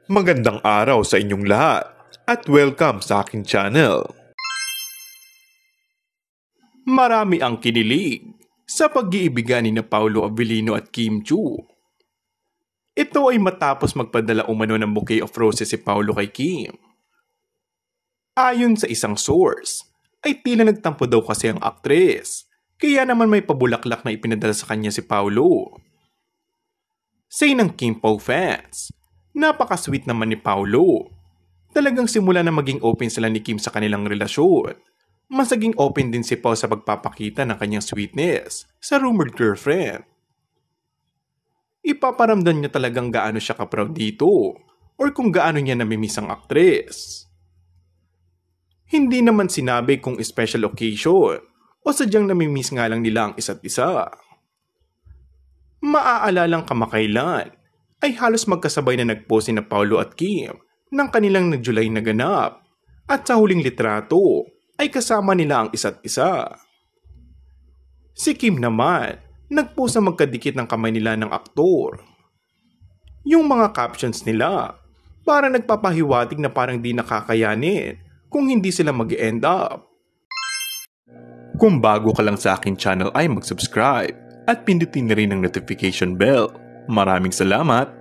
Magandang araw sa inyong lahat at welcome sa aking channel. Marami ang kinilig sa pag-iibigan ni Paolo Abilino at Kim Chiu. Ito ay matapos magpadala umano ng bouquet of roses si Paolo kay Kim. Ayon sa isang source, ay tila nagtampo daw kasi ang aktres, kaya naman may pabulaklak na ipinadala sa kanya si Paolo. Say ng Kim Pao fans, napaka-sweet naman ni Paolo. Talagang simula na maging open sila ni Kim sa kanilang relasyon. Mas naging open din si Pao sa pagpapakita ng kanyang sweetness sa rumored girlfriend. Ipaparamdam niya talagang gaano siya ka-proud dito or kung gaano niya namimiss ang aktres. Hindi naman sinabi kung special occasion o sadyang namimiss nga lang nila ang isa't isa. Maaalalang kamakailan ay halos magkasabay na nagpost na Paolo at Kim ng kanilang nag-July na ganap at sa huling litrato ay kasama nila ang isa't isa. Si Kim naman nagpost na magkadikit ng kamay nila ng aktor. Yung mga captions nila para nagpapahiwatig na parang di nakakayanin kung hindi sila mag-end up. Kung bago ka lang sa akin channel ay mag-subscribe at pindutin na rin ang notification bell. Maraming salamat!